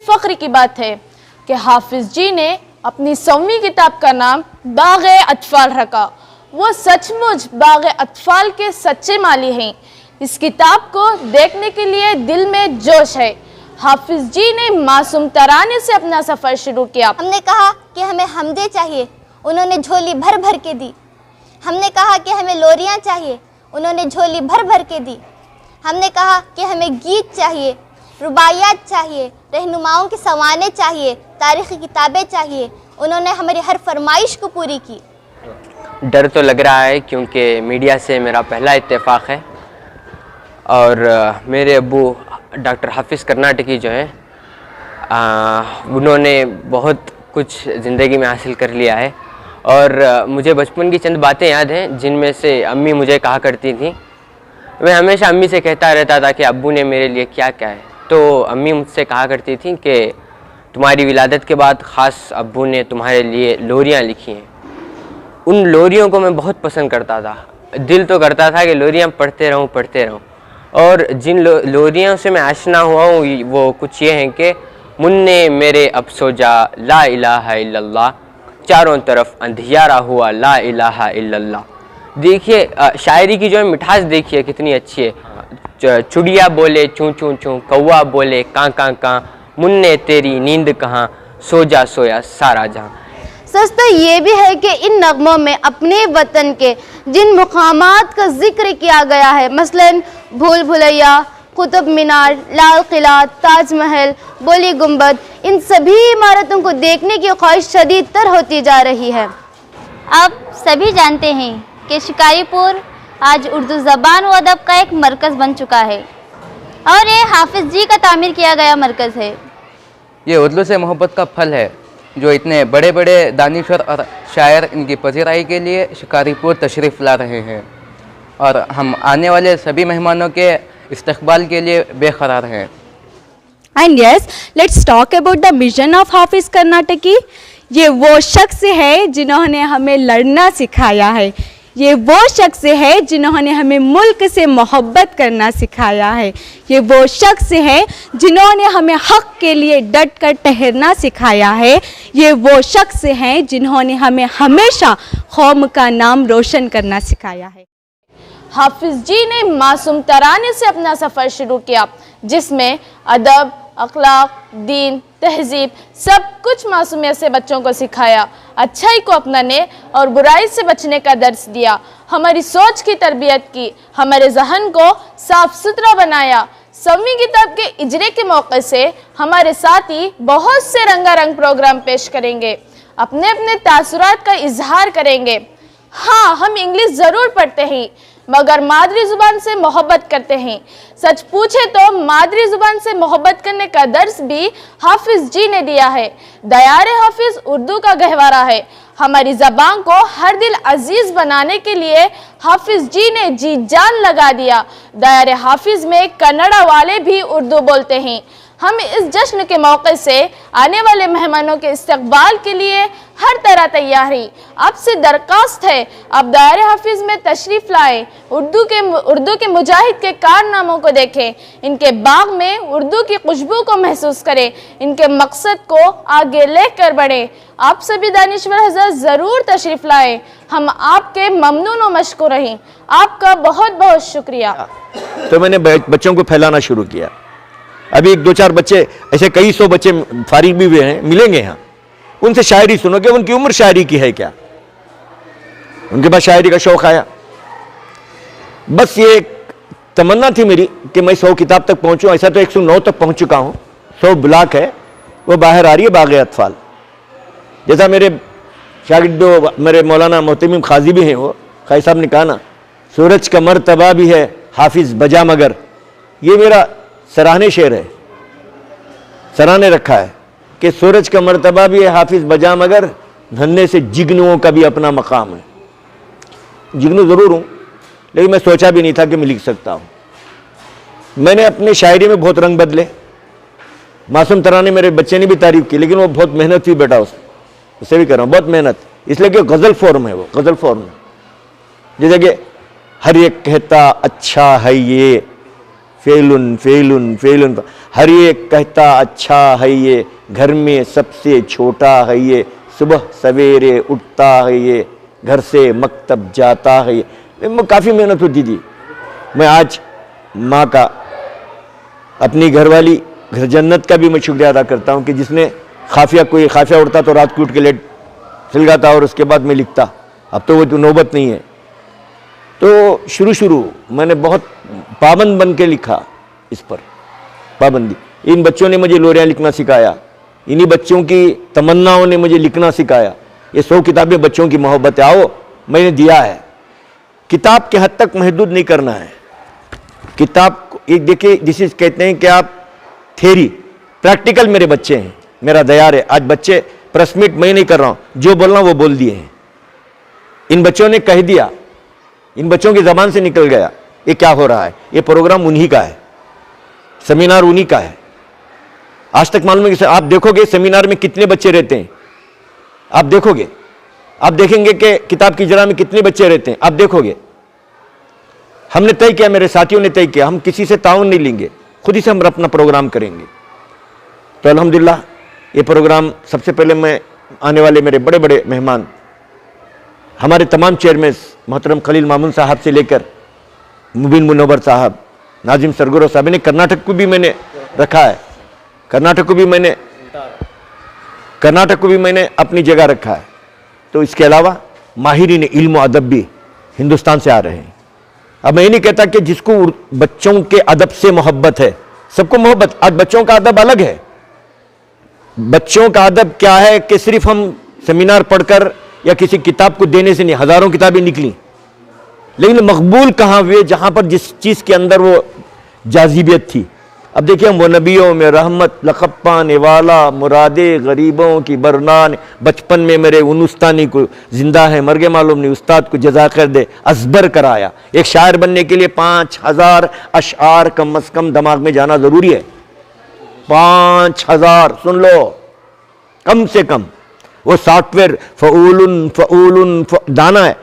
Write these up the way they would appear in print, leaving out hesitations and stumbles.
फख्र की बात है कि हाफिज जी ने अपनी 100वीं किताब का नाम बाग़े अतफाल रखा। वो सचमुच बाग़े अतफाल के सच्चे माली हैं। इस किताब को देखने के लिए दिल में जोश है। हाफिज जी ने मासूम तराने से अपना सफ़र शुरू किया। हमने कहा कि हमें हमदे चाहिए, उन्होंने झोली भर भर के दी। हमने कहा कि हमें लोरियाँ चाहिए, उन्होंने झोली भर भर के दी। हमने कहा कि हमें गीत चाहिए, रुबाइयात चाहिए, रहनुमाओं के सवाने चाहिए, तारीख़ी किताबें चाहिए, उन्होंने हमारी हर फरमाइश को पूरी की। डर तो लग रहा है क्योंकि मीडिया से मेरा पहला इत्तेफाक है और मेरे अब्बू डॉक्टर हाफिज़ कर्नाटकी जो हैं उन्होंने बहुत कुछ ज़िंदगी में हासिल कर लिया है। और मुझे बचपन की चंद बातें याद हैं जिनमें से अम्मी मुझे कहा करती थी। मैं हमेशा अम्मी से कहता रहता था कि अब्बू ने मेरे लिए क्या क्या है, तो अम्मी मुझसे कहा करती थी कि तुम्हारी विलादत के बाद ख़ास अब्बू ने तुम्हारे लिए लोरियाँ लिखी हैं। उन लोरियों को मैं बहुत पसंद करता था। दिल तो करता था कि लोरियाँ पढ़ते रहूं। और जिन लोरियों से मैं आशना हुआ हूँ वो कुछ ये हैं कि मुन्ने मेरे अब सो जा ला इलाहा इल्लल्लाह, चारों तरफ अंधियारा हुआ ला इलाहा इल्लल्लाह। देखिए शायरी की जो है मिठास देखिए कितनी अच्छी है। चुड़िया बोले चूँ चूँ चूँ, कौवा बोले काँ काँ काँ, मुन्ने तेरी नींद कहाँ, सो जा सोया सारा जहाँ। सच तो ये भी है कि इन नगमों में अपने वतन के जिन मुकामात का जिक्र किया गया है, मसलन भूल भुलैया, कुतुब मीनार, लाल किला, ताजमहल, बोली गुंबद, इन सभी इमारतों को देखने की ख्वाहिश शदीद तर होती जा रही है। आप सभी जानते हैं कि शिकारीपुर आज उर्दू ज़बान व अदब का एक मरकज़ बन चुका है और ये हाफिज जी का तामीर किया गया मरकज़ है। ये उर्दू से मोहब्बत का फल है जो इतने बड़े बड़े दानिशवर और शायर इनकी पजीराई के लिए शिकारीपुर तशरीफ़ ला रहे हैं और हम आने वाले सभी मेहमानों के इस्तकबाल के लिए बेकरार हैं। And yes, let's talk about the mission of Hafiz Karnataki. ये वो शख्स है जिन्होंने हमें लड़ना सिखाया है। ये वो शख्स है जिन्होंने हमें मुल्क से मोहब्बत करना सिखाया है। ये वो शख्स है जिन्होंने हमें हक़ के लिए डट कर ठहरना सिखाया है। ये वो शख्स हैं जिन्होंने हमें हमेशा कौम का नाम रोशन करना सिखाया है। हाफिज जी ने मासूम तराने से अपना सफ़र शुरू किया जिसमें अदब, अखलाक, दीन, तहजीब सब कुछ मासूमियत से बच्चों को सिखाया। अच्छाई को अपनाने और बुराई से बचने का दर्स दिया। हमारी सोच की तरबियत की, हमारे जहन को साफ सुथरा बनाया। 100वीं किताब के इजरे के मौके से हमारे साथी बहुत से रंगारंग प्रोग्राम पेश करेंगे, अपने अपने तासुरात का इजहार करेंगे। हाँ, हम इंग्लिश ज़रूर पढ़ते हैं मगर मादरी ज़ुबान से मोहब्बत करते हैं। सच पूछे तो मादरी ज़ुबान से मोहब्बत करने का दर्स भी हाफिज जी ने दिया है। दयार हाफिज उर्दू का गहवारा है। हमारी ज़बान को हर दिल अजीज़ बनाने के लिए हाफिज जी ने जी जान लगा दिया। दयार हाफिज में कन्नड़ा वाले भी उर्दू बोलते हैं। हम इस जश्न के मौके से आने वाले मेहमानों के इस्तकबाल के लिए हर तरह तैयार हैं। आपसे दरख्वास्त है आप दायरे हाफिज में तशरीफ़ लाएँ, उर्दू के मुजाहिद के कारनामों को देखें, इनके बाग में उर्दू की खुशबू को महसूस करें, इनके मकसद को आगे लेकर बढ़ें। आप सभी दानिशवर हज़रात ज़रूर तशरीफ़ लाएँ। हम आपके ममनून व मशकूर हैं। आपका बहुत बहुत शुक्रिया। तो मैंने बच्चों को फैलाना शुरू किया। अभी 2-4 बच्चे ऐसे कई 100 बच्चे फारिग भी हुए हैं, मिलेंगे यहाँ, उनसे शायरी सुनोगे। उनकी उम्र शायरी की है क्या, उनके पास शायरी का शौक आया। बस ये तमन्ना थी मेरी कि मैं 100 किताब तक पहुँचूँ। ऐसा तो 109 तक पहुँच चुका हूँ। 100 ब्लॉक है, वो बाहर आ रही है बाग़े अतफाल। जैसा मेरे शागिर्द मेरे मौलाना मोहतमिम खाजी भी हैं, वो खाई साहब ने कहा ना, सूरज का मर्तबा भी है हाफिज बजा मगर। ये मेरा सराहने शेर है, सराहने रखा है कि सूरज का मर्तबा भी है हाफिज बजा मगर, धन्ने से जिग्नुओं का भी अपना मकाम है। जिग्नू ज़रूर हूँ लेकिन मैं सोचा भी नहीं था कि मैं लिख सकता हूँ। मैंने अपनी शायरी में बहुत रंग बदले। मासूम तराने मेरे बच्चे ने भी तारीफ़ की, लेकिन वो बहुत मेहनत हुई बेटा, उससे भी कर रहा हूँ बहुत मेहनत, इसलिए कि गज़ल फॉर्म है, वो गज़ल फॉर्म है। जैसे कि हर एक कहता अच्छा है ये फेलुन फेलुन फेलुन, हर एक कहता अच्छा है ये, घर में सबसे छोटा है ये, सुबह सवेरे उठता है ये, घर से मकतब जाता है ये। काफ़ी मेहनत होती थी। मैं आज माँ का, अपनी घरवाली घर जन्नत का भी मैं शुक्रिया अदा करता हूँ कि जिसने कोई खाफिया उड़ता तो रात को उठ के लेट सिल जाता और उसके बाद मैं लिखता। अब तो वो तो नौबत नहीं है। तो शुरू मैंने बहुत पाबंद बन के लिखा, इस पर पाबंदी। इन बच्चों ने मुझे लोरियाँ लिखना सिखाया, इन्हीं बच्चों की तमन्नाओं ने मुझे लिखना सिखाया। ये 100 किताबें बच्चों की मोहब्बत है, आओ मैंने दिया है। किताब के हद तक महदूद नहीं करना है। किताब एक देखिए, जिसे कहते हैं कि आप थेरी प्रैक्टिकल मेरे बच्चे हैं, मेरा दयार है। आज बच्चे प्रेस मीट मैं नहीं कर रहा हूँ, जो बोलना वो बोल दिए हैं। इन बच्चों ने कह दिया, इन बच्चों की जबान से निकल गया ये क्या हो रहा है। ये प्रोग्राम उन्हीं का है, सेमिनार उन्हीं का है। आज तक मालूम है कि आप देखोगे सेमिनार में कितने बच्चे रहते हैं, आप देखोगे, आप देखेंगे कि किताब की जरा में कितने बच्चे रहते हैं, आप देखोगे। हमने तय किया, मेरे साथियों ने तय किया, हम किसी से ताउन नहीं लेंगे, खुद ही से हम अपना प्रोग्राम करेंगे। तो अल्हम्दुलिल्लाह ये प्रोग्राम, सबसे पहले मैं आने वाले मेरे बड़े बड़े मेहमान, हमारे तमाम चेयरमैन मोहतरम खलील मामून साहब से लेकर मुबीन मुनव्वर साहब, नाजिम सरगुरो साहब ने, कर्नाटक को भी मैंने रखा है, कर्नाटक को भी मैंने अपनी जगह रखा है। तो इसके अलावा माहिरीन इल्म और अदब भी हिंदुस्तान से आ रहे हैं। अब मैं ये नहीं कहता कि जिसको बच्चों के अदब से मोहब्बत है, सबको मोहब्बत, आज बच्चों का अदब अलग है। बच्चों का अदब क्या है कि सिर्फ हम सेमिनार पढ़कर या किसी किताब को देने से नहीं, हजारों किताबें निकली, लेकिन मकबूल कहाँ हुए, जहां पर जिस चीज के अंदर वो जाजिबियत थी। अब देखिए, हम वो नबियों में रहमत लक़ब पाने वाला, मुरादे गरीबों की बरनान, बचपन में मेरे उन उस्तानी को जिंदा है मर गए मालूम नहीं, उस्ताद को जज़ा कर दे, अजबर कराया। एक शायर बनने के लिए 5000 अशआर कम अज कम दिमाग में जाना जरूरी है। 5000 सुन लो, कम से कम। वो सॉफ्टवेयर फ़ऊलुन दाना है,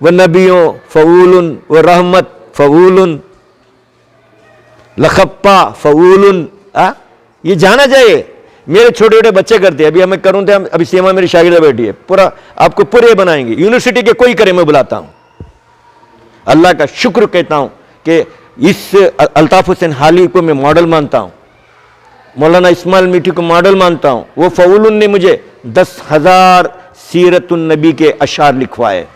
वह नबियों फ़ऊलुन, वह रहमत फ़ऊलुन, लखप्पा फ़ऊलुन, ये जाना चाहिए। मेरे छोटे छोटे बच्चे करते हैं, अभी हमें करूँ थे, अभी सीमा मेरी शागिर्दा बैठी है, पूरा आपको पूरे बनाएंगे, यूनिवर्सिटी के कोई करे मैं बुलाता हूँ। अल्लाह का शुक्र कहता हूँ कि इस अल्ताफ हुसैन हाली को मैं मॉडल मानता हूँ, मौलाना इस्माइल मीठी को मॉडल मानता हूँ। वो फ़ऊलुन ने मुझे 10,000 सीरतुन नबी के अशार लिखवाए।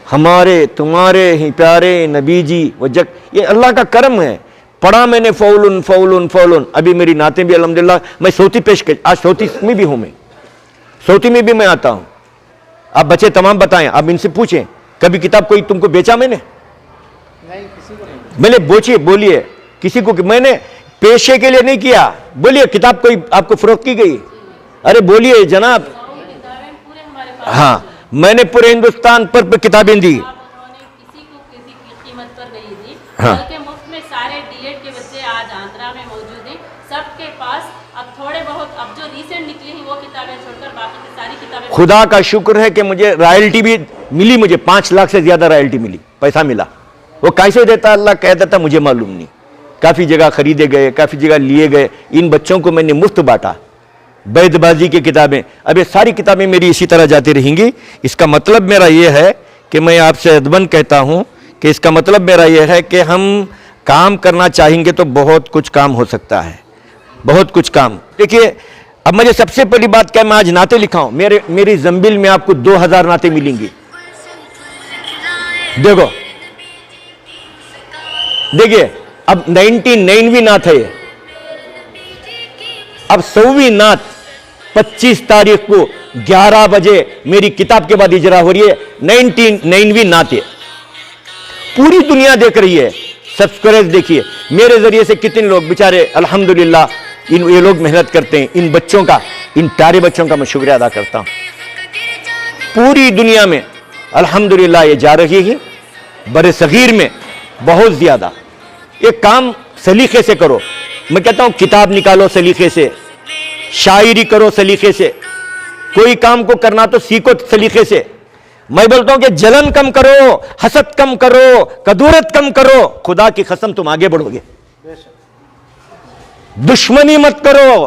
हमारे तुम्हारे ही प्यारे नबी जी वजक, ये अल्लाह का करम है। पढ़ा मैंने फ़ऊलुन फ़ऊलुन फ़ऊलुन। अभी मेरी नातें भी अल्हम्दुलिल्लाह, मैं सौती पेश कर, आज सौती में भी हूँ, मैं सौती में भी मैं आता हूँ। आप बच्चे तमाम बताएं, आप इनसे पूछें कभी किताब कोई तुमको बेचा मैंने? मैंने बोलिए किसी को, मैंने पेशे के लिए नहीं किया, बोलिए किताब कोई आपको फरोख्त की गई? अरे बोलिए जनाब। हाँ, मैंने पूरे हिंदुस्तान पर किताबें दी। किसी को किसी की कीमत पर नहीं दी, हाँ। बल्कि मुफ्त में सारे डीएड के बच्चे आज आंध्रा में मौजूद हैं। सबके पास अब थोड़े बहुत, अब जो रिसेंट निकली हैं वो किताबें छोड़कर बाकी की सारी किताबें। खुदा का शुक्र है कि मुझे रॉयल्टी भी मिली, मुझे 5 लाख से ज्यादा रॉयल्टी मिली, पैसा मिला। वो कैसे देता अल्लाह कह देता मुझे मालूम नहीं। काफ़ी जगह खरीदे गए, काफ़ी जगह लिए गए। इन बच्चों को मैंने मुफ्त बांटा। बैदबाजी की किताबें, अब ये सारी किताबें मेरी इसी तरह जाती रहेंगी। इसका मतलब मेरा ये है कि मैं आपसे अदबन कहता हूँ कि इसका मतलब मेरा ये है कि हम काम करना चाहेंगे तो बहुत कुछ काम हो सकता है, बहुत कुछ काम। देखिए, अब मुझे सबसे पहली बात क्या, मैं आज नाते लिखा हूँ। मेरी जंबिल में आपको 2000 नाते मिलेंगी। देखिए, अब 99वीं नात है ये। अब 100वीं नात 25 तारीख को 11 बजे मेरी किताब के बाद इजरा हो रही है। 99वीं नात है, पूरी दुनिया देख रही है। सब्सक्राइब देखिए, मेरे जरिए से कितने लोग बेचारे अल्हम्दुलिल्लाह ये लोग मेहनत करते हैं। इन बच्चों का, इन प्यारे बच्चों का मैं शुक्रिया अदा करता हूं। पूरी दुनिया में अल्हम्दुलिल्लाह ये जा रही है, बड़े सगीर में बहुत ज्यादा। ये काम सलीके से करो। मैं कहता हूं किताब निकालो सलीके से, शायरी करो सलीके से, कोई काम को करना तो सीखो सलीके से। मैं बोलता हूं कि जलन कम करो, हसद कम करो, कदूरत कम करो, खुदा की कसम तुम आगे बढ़ोगे। दुश्मनी मत करो।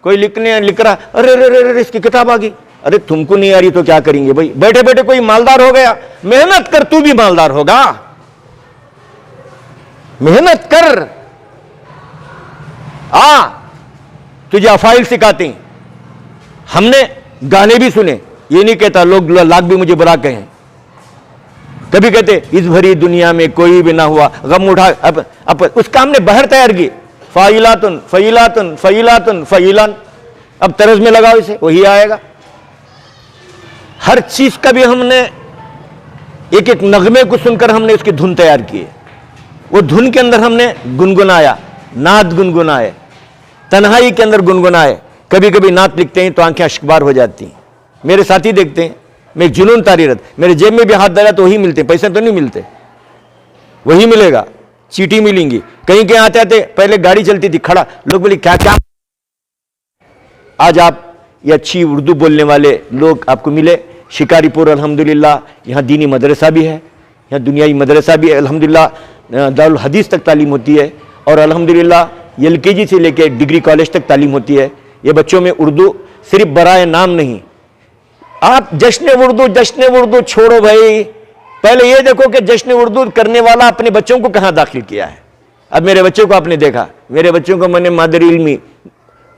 कोई लिख रहा, अरे अरे अरे इसकी किताब आ गई, अरे तुमको नहीं आ रही तो क्या करेंगे भाई, बैठे बैठे कोई मालदार हो गया, मेहनत कर, तू भी मालदार होगा, मेहनत कर। तुझे अफाइल सिखाते हैं, हमने गाने भी सुने, ये नहीं कहता लोग लाख भी मुझे बुरा कहें, कभी कहते इस भरी दुनिया में कोई भी ना हुआ गम उठा, अब उसका हमने बहर तैयार की, फाइलातुन फैलातुन फैलातुन फैलान, अब तरज में लगाओ इसे, वही आएगा। हर चीज का भी हमने एक एक नगमे को सुनकर हमने उसकी धुन तैयार की है, वो धुन के अंदर हमने गुनगुनाया, नात गुनगुनाए, तन्हाई के अंदर गुनगुनाए। कभी कभी नात लिखते हैं तो आंखें अश्कबार हो जाती हैं। मेरे साथी देखते हैं, मैं एक जुनून तारीरत, मेरे जेब में भी हाथ डाला तो वही मिलते, पैसे तो नहीं मिलते, वही मिलेगा, चीटी मिलेंगी। कहीं कहीं आते आते पहले गाड़ी चलती थी खड़ा, लोग बोले क्या क्या। आज आप ये अच्छी उर्दू बोलने वाले लोग आपको मिले। शिकारीपुर अल्हम्दुलिल्लाह यहाँ दीनी मदरसा भी है, यहाँ दुनियाई मदरसा भी है, अल्हम्दुलिल्लाह दारुल हदीस तक तालीम होती है, और अल्हम्दुलिल्लाह LKG से लेकर डिग्री कॉलेज तक तालीम होती है। ये बच्चों में उर्दू सिर्फ बराए नाम नहीं। आप जश्न उर्दू छोड़ो भाई, पहले ये देखो कि जश्न उर्दू करने वाला अपने बच्चों को कहां दाखिल किया है। अब मेरे बच्चों को आपने देखा, मेरे बच्चों को मैंने मादरी इल्मी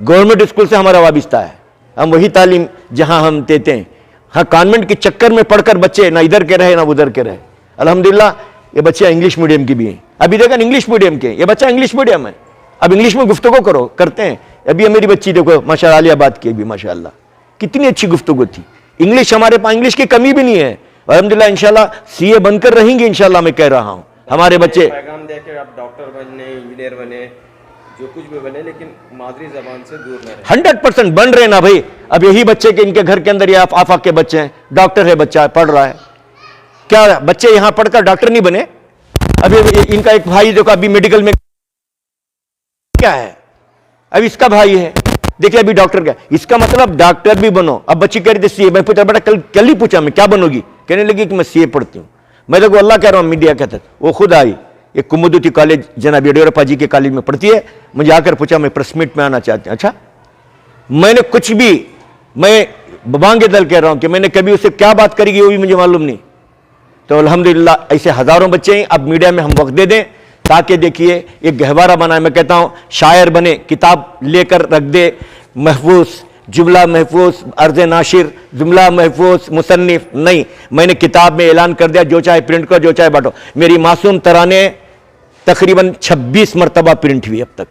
गवर्नमेंट स्कूल से हमारा वाबिस्ता है, हम वही तालीम जहां हम देते हैं। हाँ, कॉन्वेंट के चक्कर में पढ़कर बच्चे ना इधर के रहे ना उधर के रहे। अल्हम्दुलिल्लाह ये बच्चे इंग्लिश मीडियम की भी हैं। अभी देखा इंग्लिश मीडियम के, ये बच्चा इंग्लिश मीडियम है, अब इंग्लिश में गुफ्तगू करो करते हैं। अभी मेरी बच्ची देखो माशाअल्लाह आलियाबाद की भी माशाअल्लाह कितनी अच्छी गुफ्तगू थी। इंग्लिश हमारे पास इंग्लिश की कमी भी नहीं है, अल्हम्दुलिल्लाह इंशाल्लाह CA बनकर रहेंगे इंशाल्लाह। मैं कह रहा हूं हमारे बच्चे पैगाम दे के आप डॉक्टर बने, इंजीनियर बने, जो कुछ भी बने, लेकिन मादरी जबान से दूर न रहे। 100% बन रहे ना भाई। अब यही बच्चे के इनके घर के अंदर ये आफाक के बच्चे हैं, डॉक्टर है बच्चा, पढ़ रहा है। क्या बच्चे यहां पढ़कर डॉक्टर नहीं बने? अभी इनका एक भाई देखो अभी मेडिकल में क्या है, अब इसका भाई है देखिए अभी डॉक्टर का, इसका मतलब डॉक्टर भी बनो। अब बच्ची कह रही थी CA, मैं पूछा बेटा कल ही पूछा मैं क्या बनोगी, कहने लगी कि मैं CA पढ़ती हूं। मैं देखो अल्लाह कह रहा हूं, मीडिया कहता वो खुद आई, एक कुमुदुती कॉलेज जनाब येडियुरप्पा जी के कॉलेज में पढ़ती है, मुझे आकर पूछा मैं प्रेस मीट में आना चाहती हूं। अच्छा, मैंने कुछ भी, मैं बबांगे दल कह रहा हूं कि मैंने कभी उससे क्या बात करेगी वो भी मुझे मालूम नहीं। तो अल्हम्दुलिल्लाह ऐसे हजारों बच्चे हैं। अब मीडिया में हम वक्त दे दें ताकि देखिए एक गहवारा बनाए। मैं कहता हूं शायर बने, किताब लेकर रख दे, महफूज जुमला महफूज, अर्ज नाशिर जुमला महफूज, मुसन्निफ नहीं। मैंने किताब में ऐलान कर दिया, जो चाहे प्रिंट करो, जो चाहे बांटो। मेरी मासूम तराने तकरीबन 26 मरतबा प्रिंट हुई अब तक।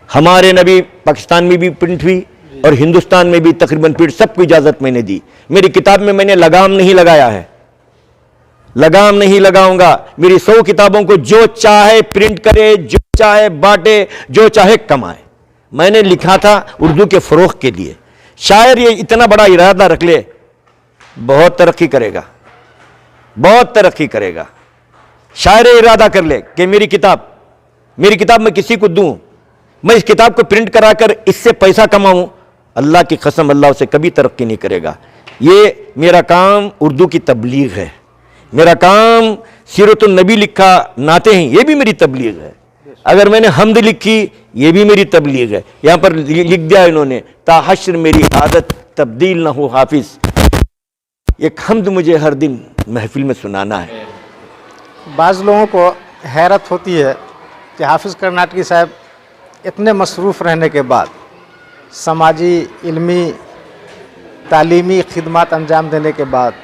हमारे नबी पाकिस्तान में भी प्रिंट हुई और हिंदुस्तान में भी तकरीबन प्रिंट, सबको इजाजत मैंने दी। मेरी किताब में मैंने लगाम नहीं लगाया है, लगाम नहीं लगाऊंगा। मेरी 100 किताबों को जो चाहे प्रिंट करे, जो चाहे बांटे, जो चाहे कमाए। मैंने लिखा था उर्दू के फरोग के लिए। शायर ये इतना बड़ा इरादा रख ले, बहुत तरक्की करेगा, बहुत तरक्की करेगा। शायर इरादा कर ले कि मेरी किताब मैं किसी को दूं, मैं इस किताब को प्रिंट कराकर इससे पैसा कमाऊं, अल्लाह की कसम अल्लाह उसे कभी तरक्की नहीं करेगा। ये मेरा काम उर्दू की तबलीग है, मेरा काम सीरतुन नबी लिखा, नाते हैं, ये भी मेरी तबलीग है। अगर मैंने हमद लिखी, ये भी मेरी तबलीग है। यहां पर लिख दिया इन्होंने, ताहश्र मेरी आदत तब्दील ना हो हाफिज। एक हमद मुझे हर दिन महफिल में सुनाना है। बाज़ लोगों को हैरत होती है कि हाफिज़ कर्नाटकी साहब इतने मसरूफ़ रहने के बाद, समाजी इल्मी तालीमी खिदमत अंजाम देने के बाद,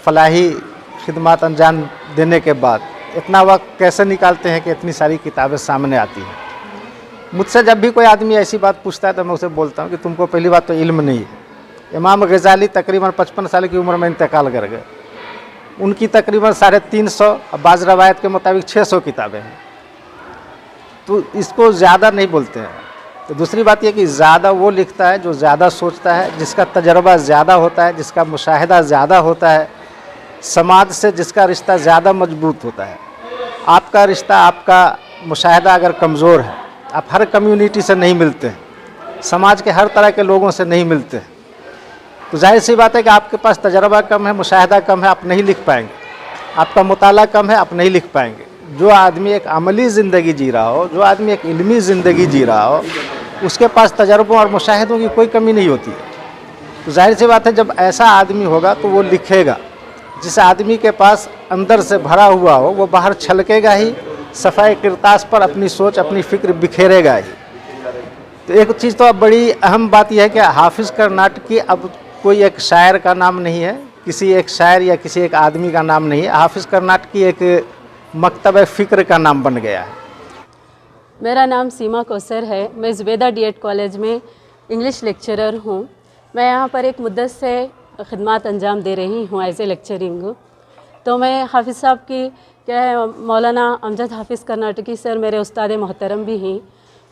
फलाही खिदमत अंजाम देने के बाद इतना वक्त कैसे निकालते हैं कि इतनी सारी किताबें सामने आती हैं। मुझसे जब भी कोई आदमी ऐसी बात पूछता है तो मैं उसे बोलता हूँ कि तुमको पहली बात तो इल्म नहीं है। इमाम गज़ाली तकरीबन 55 साल की उम्र में इंतकाल कर गए। उनकी तकरीबन 350, बाज़ रवायत के मुताबिक 600 किताबें हैं। तो इसको ज़्यादा नहीं बोलते हैं। तो दूसरी बात यह कि ज़्यादा वो लिखता है जो ज़्यादा सोचता है, जिसका तजर्बा ज़्यादा होता है, जिसका मुशाहिदा ज़्यादा होता है, समाज से जिसका रिश्ता ज़्यादा मजबूत होता है। आपका रिश्ता, आपका मुशाहिदा अगर कमज़ोर है, आप हर कम्युनिटी से नहीं मिलते हैं, समाज के हर तरह के लोगों से नहीं मिलते हैं, तो जाहिर सी बात है कि आपके पास तजर्बा कम है, मुशाहिदा कम है, आप नहीं लिख पाएंगे। आपका मुताला कम है, आप नहीं लिख पाएंगे। जो आदमी एक अमली ज़िंदगी जी रहा हो, जो आदमी एक इल्मी ज़िंदगी जी रहा हो, उसके पास तजर्बों और मुशाहिदों की कोई कमी नहीं होती है। तो जाहिर सी बात है जब ऐसा आदमी होगा तो वो लिखेगा। जिस आदमी के पास अंदर से भरा हुआ हो वो बाहर छलकेगा ही, सफ़ाई किरतास पर अपनी सोच अपनी फ़िक्र बिखेरेगा ही। तो एक चीज़ तो अब बड़ी अहम बात यह है कि हाफिज़ कर्नाटकी अब कोई एक शायर का नाम नहीं है, किसी एक शायर या किसी एक आदमी का नाम नहीं है। हाफिज़ कर्नाटकी एक मकतब फ़िक्र का नाम बन गया है। मेरा नाम सीमा कौसर है। मैं ज़ुबैदा डीएड कॉलेज में इंग्लिश लेक्चरर हूँ। मैं यहाँ पर एक मुद्दत से खिदमत अंजाम दे रही हूँ एज ए लेक्चरिंग। तो मैं हाफिज़ साहब की क्या है, मौलाना अमजद हाफिज़ कर्नाटकी सर मेरे उस्ताद मोहतरम भी हैं।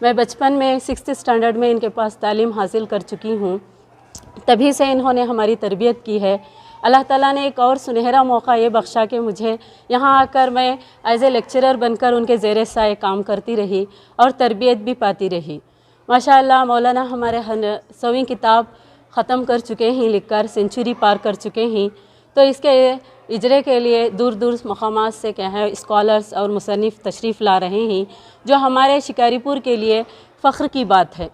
मैं बचपन में 6th स्टैंडर्ड में इनके पास तालीम हासिल कर चुकी हूँ। तभी से इन्होंने हमारी तरबियत की है। अल्लाह ताला ने एक और सुनहरा मौका ये बख्शा कि मुझे यहाँ आकर मैं एज ए लेक्चरर बनकर उनके ज़ेरे साए काम करती रही और तरबियत भी पाती रही। माशाअल्लाह मौलाना हमारे 100वीं किताब ख़त्म कर चुके हैं, लिखकर सेंचुरी पार कर चुके हैं। तो इसके इजरे के लिए दूर दूर मकामात से क्या है स्कॉलर्स और मुसन्निफ़ तशरीफ़ ला रहे हैं, जो हमारे शिकारीपुर के लिए फ़ख्र की बात है।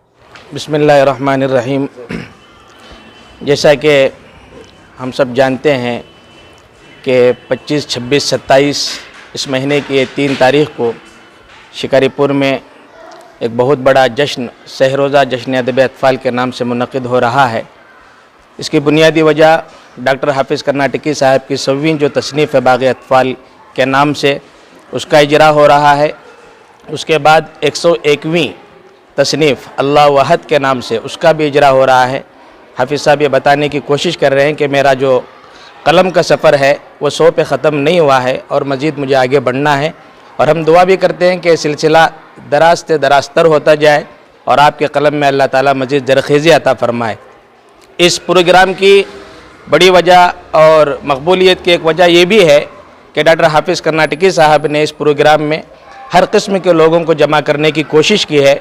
बिस्मिल्लाहिर्रहमानिर्रहीम। जैसा कि हम सब जानते हैं कि 25, 26, 27 इस महीने की 3 तारीख़ को शिकारीपुर में एक बहुत बड़ा जश्न सहरोज़ा जश्न अदब अतफ़ाल के नाम से मुनक़िद हो रहा है। इसकी बुनियादी वजह डॉक्टर हाफिज़ कर्नाटकी साहब की 100वीं जो तसनीफ़ है बाग़ अतफ़ाल के नाम से, उसका इजरा हो रहा है। उसके बाद 101वीं तसनीफ़ अल्लाह वहद के नाम से उसका भी इजरा हो रहा है। हाफिज़ साहब ये बताने की कोशिश कर रहे हैं कि मेरा जो कलम का सफ़र है वो 100 पे ख़त्म नहीं हुआ है और मज़ीद मुझे आगे बढ़ना है। और हम दुआ भी करते हैं कि सिलसिला दराज से दराज़तर होता जाए और आपके कलम में अल्लाह ताला मज़ीद ज़रख़ेज़ी अता फ़रमाए। इस प्रोग्राम की बड़ी वजह और मकबूलियत की एक वजह ये भी है कि डॉक्टर हाफिज़ कर्नाटकी साहब ने इस प्रोग्राम में हर किस्म के लोगों को जमा करने की कोशिश की है।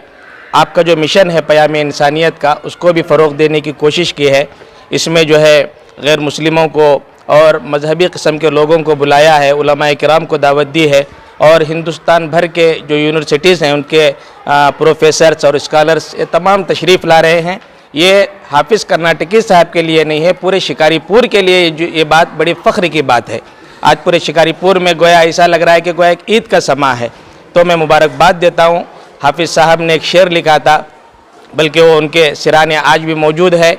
आपका जो मिशन है क़याम इंसानियत का, उसको भी फ़रोग़ देने की कोशिश की है। इसमें जो है गैर मुस्लिमों को और मजहबी किस्म के लोगों को बुलाया है, उलमाए किराम को दावत दी है और हिंदुस्तान भर के जो यूनिवर्सिटीज़ हैं उनके प्रोफेसर्स और स्कॉलर्स ये तमाम तशरीफ़ ला रहे हैं। ये हाफिज़ कर्नाटकी साहब के लिए नहीं है, पूरे शिकारीपुर के लिए ये बात बड़ी फ़ख्र की बात है। आज पूरे शिकारीपुर में गोया ऐसा लग रहा है कि गोया एक ईद का समा है। तो मैं मुबारकबाद देता हूँ। हाफिज़ साहब ने एक शेर लिखा था, बल्कि वो उनके सिराने आज भी मौजूद है।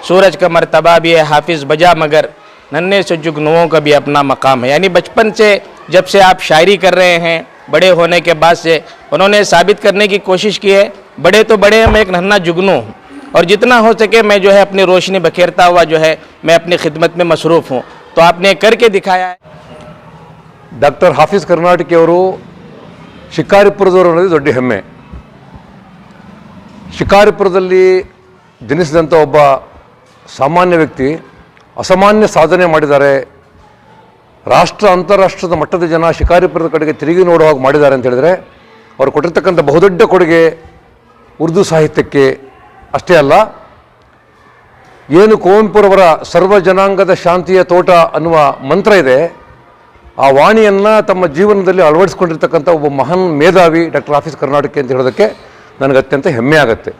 सूरज का मर्तबा भी है हाफिज़ बजा, मगर नन्हे से जुगनुओं का भी अपना मकाम है। यानी बचपन से जब से आप शायरी कर रहे हैं, बड़े होने के बाद से उन्होंने साबित करने की कोशिश की है, बड़े तो बड़े हैं, मैं एक नन्हा जुगनू हूँ और जितना हो सके मैं जो है अपनी रोशनी बखेरता हुआ जो है मैं अपनी खिदमत में मसरूफ़ हूँ। तो आपने करके दिखाया है। ಡಾಕ್ಟರ್ ಹಾಫಿಜ್ ಕರ್ನಾಟಕಿ ಅವರು ಶಿಕಾರಿಪುರದವರು ಅನ್ನೋದು ದೊಡ್ಡ ಹೆಮ್ಮೆ. ಶಿಕಾರಿಪುರದಲ್ಲಿ ಜನಿಸಿದಂಥ ಒಬ್ಬ ಸಾಮಾನ್ಯ ವ್ಯಕ್ತಿ ಅಸಾಮಾನ್ಯ ಸಾಧನೆ ಮಾಡಿದ್ದಾರೆ. ರಾಷ್ಟ್ರ ಅಂತಾರಾಷ್ಟ್ರದ ಮಟ್ಟದ ಜನ ಶಿಕಾರಿಪುರದ ಕಡೆಗೆ ತಿರುಗಿ ನೋಡುವ ಹಾಗೆ ಮಾಡಿದ್ದಾರೆ ಅಂತ ಹೇಳಿದರೆ ಅವರು ಕೊಟ್ಟಿರ್ತಕ್ಕಂಥ ಬಹುದೊಡ್ಡ ಕೊಡುಗೆ ಉರ್ದು ಸಾಹಿತ್ಯಕ್ಕೆ ಅಷ್ಟೇ ಅಲ್ಲ, ಏನು ಕುವೆಂಪುರವರ ಸರ್ವ ಜನಾಂಗದ ಶಾಂತಿಯ ತೋಟ ಅನ್ನುವ ಮಂತ್ರ ಇದೆ, ಆ ವಾಣಿಯನ್ನು ತಮ್ಮ ಜೀವನದಲ್ಲಿ ಅಳವಡಿಸ್ಕೊಂಡಿರ್ತಕ್ಕಂಥ ಒಬ್ಬ ಮಹಾನ್ ಮೇಧಾವಿ ಡಾಕ್ಟರ್ ಹಾಫಿಜ್ ಕರ್ನಾಟಕಿ ಅಂತ ಹೇಳೋದಕ್ಕೆ ನನಗೆ ಅತ್ಯಂತ ಹೆಮ್ಮೆ ಆಗುತ್ತೆ.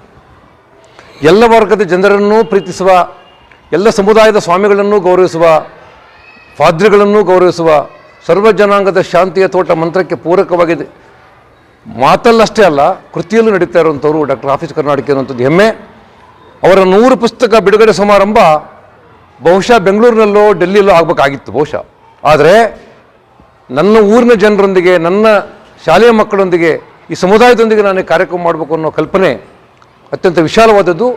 ಎಲ್ಲ ವರ್ಗದ ಜನರನ್ನು ಪ್ರೀತಿಸುವ, ಎಲ್ಲ ಸಮುದಾಯದ ಸ್ವಾಮಿಗಳನ್ನು ಗೌರವಿಸುವ, ಪಾದ್ರಿಗಳನ್ನು ಗೌರವಿಸುವ, ಸರ್ವ ಜನಾಂಗದ ಶಾಂತಿಯ ತೋಟ ಮಂತ್ರಕ್ಕೆ ಪೂರಕವಾಗಿದೆ. ಮಾತಲ್ಲಷ್ಟೇ ಅಲ್ಲ, ಕೃತಿಯಲ್ಲೂ ನಡೀತಾ ಇರುವಂಥವ್ರು ಡಾಕ್ಟರ್ ಹಾಫಿಜ್ ಕರ್ನಾಟಕಿ ಅನ್ನುವಂಥದ್ದು ಹೆಮ್ಮೆ. ಅವರ 100 ಪುಸ್ತಕ ಬಿಡುಗಡೆ ಸಮಾರಂಭ ಬಹುಶಃ ಬೆಂಗಳೂರಿನಲ್ಲೋ ಡೆಲ್ಲಿಯಲ್ಲೋ ಆಗಬೇಕಾಗಿತ್ತು ಬಹುಶಃ. ಆದರೆ ನನ್ನ ಊರಿನ ಜನರೊಂದಿಗೆ, ನನ್ನ ಶಾಲೆಯ ಮಕ್ಕಳೊಂದಿಗೆ, ಈ ಸಮುದಾಯದೊಂದಿಗೆ ನಾನು ಕಾರ್ಯಕ್ರಮ ಮಾಡಬೇಕು ಅನ್ನೋ ಕಲ್ಪನೆ ಅತ್ಯಂತ ವಿಶಾಲವಾದದ್ದು.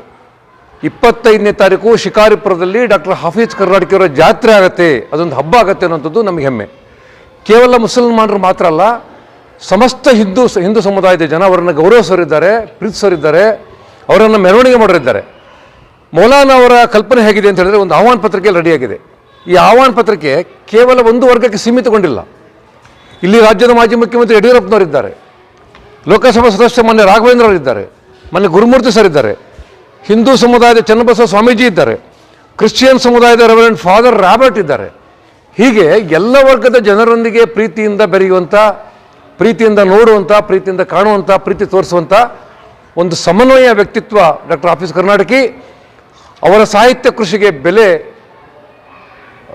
25ನೇ ತಾರೀಕು ಶಿಕಾರಿಪುರದಲ್ಲಿ ಡಾಕ್ಟರ್ ಹಾಫಿಜ್ ಕರ್ನಾಟಕಿಯವರ ಜಾತ್ರೆ ಆಗುತ್ತೆ, ಅದೊಂದು ಹಬ್ಬ ಆಗುತ್ತೆ ಅನ್ನೋಂಥದ್ದು ನಮಗೆ ಹೆಮ್ಮೆ. ಕೇವಲ ಮುಸಲ್ಮಾನರು ಮಾತ್ರ ಅಲ್ಲ, ಸಮಸ್ತ ಹಿಂದೂ ಸಮುದಾಯದ ಜನ ಅವರನ್ನು ಗೌರವಿಸೋರಿದ್ದಾರೆ, ಪ್ರೀತಿಸೋರಿದ್ದಾರೆ, ಅವರನ್ನು ಮೆರವಣಿಗೆ ಮಾಡೋರಿದ್ದಾರೆ. ಮೌಲಾನಾ ಅವರ ಕಲ್ಪನೆ ಹೇಗಿದೆ ಅಂತ ಹೇಳಿದ್ರೆ ಒಂದು ಆಹ್ವಾನ ಪತ್ರಿಕೆಯಲ್ಲಿ ರೆಡಿಯಾಗಿದೆ. ಈ ಆಹ್ವಾನ ಪತ್ರಿಕೆ ಕೇವಲ ಒಂದು ವರ್ಗಕ್ಕೆ ಸೀಮಿತಗೊಂಡಿಲ್ಲ. ಇಲ್ಲಿ ರಾಜ್ಯದ ಮಾಜಿ ಮುಖ್ಯಮಂತ್ರಿ ಯಡಿಯೂರಪ್ಪನವರಿದ್ದಾರೆ, ಲೋಕಸಭಾ ಸದಸ್ಯ ಮಾನ್ಯ ರಾಘವೇಂದ್ರ ಅವರಿದ್ದಾರೆ, ಮಾನ್ಯ ಗುರುಮೂರ್ತಿ ಸರ್ ಇದ್ದಾರೆ, ಹಿಂದೂ ಸಮುದಾಯದ ಚನ್ನಬಸವ ಸ್ವಾಮೀಜಿ ಇದ್ದಾರೆ, ಕ್ರಿಶ್ಚಿಯನ್ ಸಮುದಾಯದ ರೆವರೆಂಡ್ ಫಾದರ್ ರಾಬರ್ಟ್ ಇದ್ದಾರೆ. ಹೀಗೆ ಎಲ್ಲ ವರ್ಗದ ಜನರೊಂದಿಗೆ ಪ್ರೀತಿಯಿಂದ ಬೆರೆಯುವಂಥ, ಪ್ರೀತಿಯಿಂದ ನೋಡುವಂಥ, ಪ್ರೀತಿಯಿಂದ ಕಾಣುವಂಥ, ಪ್ರೀತಿ ತೋರಿಸುವಂಥ ಒಂದು ಸಮನ್ವಯ ವ್ಯಕ್ತಿತ್ವ ಡಾಕ್ಟರ್ ಹಾಫಿಜ್ ಕರ್ನಾಟಕಿ. ಅವರ ಸಾಹಿತ್ಯ ಕೃಷಿಗೆ ಬೆಲೆ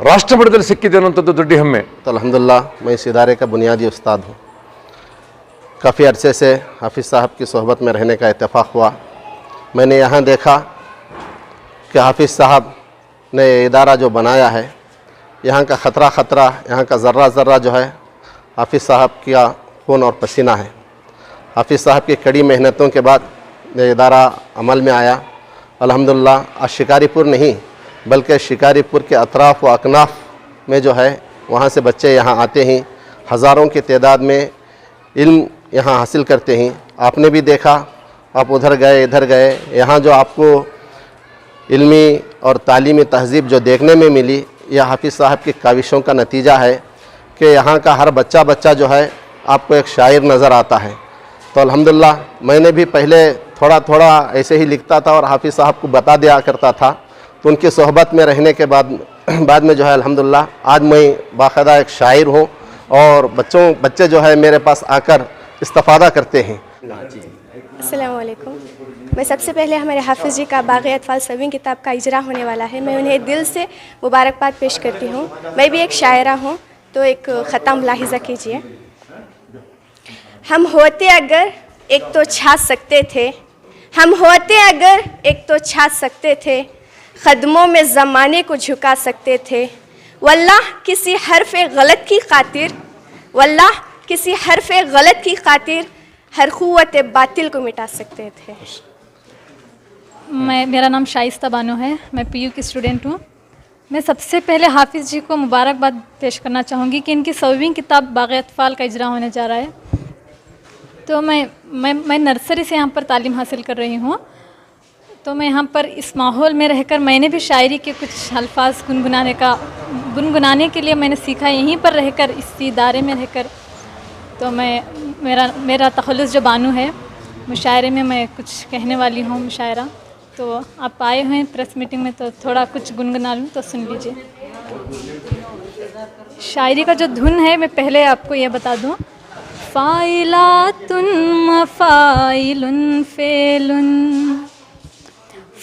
ರಾಷ್ಟ್ರಮಟ್ಟದಲ್ಲಿ ಸಿಕ್ಕಿದೆ ಅನ್ನೋಂಥದ್ದು ದೊಡ್ಡ ಹೆಮ್ಮೆ. तो अल्हम्दुलिल्लाह मैं इस इदारे का बुनियादी उस्ताद हूँ. काफ़ी अरसे से हाफिज़ साहब की सोहबत में रहने का इत्तेफाक हुआ. मैंने यहाँ देखा कि हाफिज़ साहब ने ये इदारा जो बनाया है, यहाँ का ख़तरा यहाँ का ज़र्रा ज़र्रा जो है हाफिज़ साहब का खून और पसीना है. हाफिज़ साहब की कड़ी मेहनतों के बाद ये इदारा अमल में आया. अल्हम्दुलिल्लाह आज शिकारीपुर नहीं बल्कि शिकारीपुर के अतराफ़ व अकनाफ़ में जो है वहाँ से बच्चे यहाँ आते हैं, हज़ारों की तादाद में इल्म यहाँ हासिल करते हैं. आपने भी देखा, आप उधर गए इधर गए, यहाँ जो आपको इल्मी और तालीमी तहज़ीब जो देखने में मिली, यह हाफिज़ साहब की काविशों का नतीजा है कि यहाँ का हर बच्चा जो है आपको एक शायर नज़र आता है. तो अल्हम्दुलिल्लाह मैंने भी पहले थोड़ा ऐसे ही लिखता था और हाफिज़ साहब को बता दिया करता था. तो उनकी सोहबत में रहने के बाद में जो है अल्हम्दुलिल्लाह आज मैं बाकायदा एक शायर हूँ और बच्चे जो है मेरे पास आकर इस्तिफ़ादा करते हैं. अस्सलाम वालेकुम. मैं सबसे पहले हमारे हाफिज़ जी का बाग़ अतफ़ाल 7वीं किताब का इजरा होने वाला है. मैं उन्हें दिल से मुबारकबाद पेश करती हूँ. मैं भी एक शायरा हूँ, तो एक ख़त्म मुलाहिज़ा कीजिए. हम होते अगर एक तो छा सकते थे, हम होते अगर एक तो छा सकते थे, क़दमों में ज़माने को झुका सकते थे. वल्लाह किसी हर्फ़ गलत की खातिर, वल्लाह किसी हर्फ़ गलत की खातिर हर क़ुव्वत बातिल को मिटा सकते थे. मेरा नाम शाइस्ता बानो है. मैं पीयू की स्टूडेंट हूँ. मैं सबसे पहले हाफिज़ जी को मुबारकबाद पेश करना चाहूँगी कि इनकी 7वीं किताब बाग़ अतफ़ाल का इजरा होने जा रहा है. तो मैं नर्सरी से यहाँ पर तालीम हासिल कर रही हूँ. तो मैं यहाँ पर इस माहौल में रहकर मैंने भी शायरी के कुछ अल्फाज गुनगुनाने के लिए मैंने सीखा यहीं पर रहकर, इस इदारे में रहकर. तो मेरा तखल्लुस जो बानू है, मुशायरे में मैं कुछ कहने वाली हूँ मुशायरा. तो आप आए हुए हैं प्रेस मीटिंग में, तो थोड़ा कुछ गुनगुना लूँ, तो सुन लीजिए. शायरी का जो धुन है मैं पहले आपको ये बता दूँ. फ़ाइलातुन मफ़ाइलुन फ़ेलुन,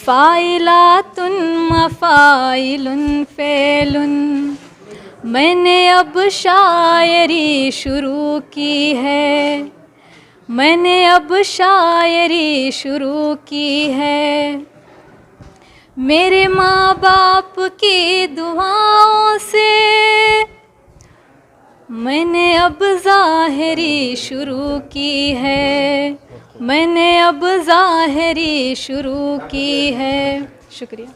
फ़ाइलातुन मफ़ाइलुन फ़ेलुन. मैंने अब शायरी शुरू की है, मैंने अब शायरी शुरू की है. मेरे माँ बाप की दुआओं से मैंने अब ज़ाहिरी शुरू की है, मैंने अब ज़ाहिरी शुरू की है. शुक्रिया.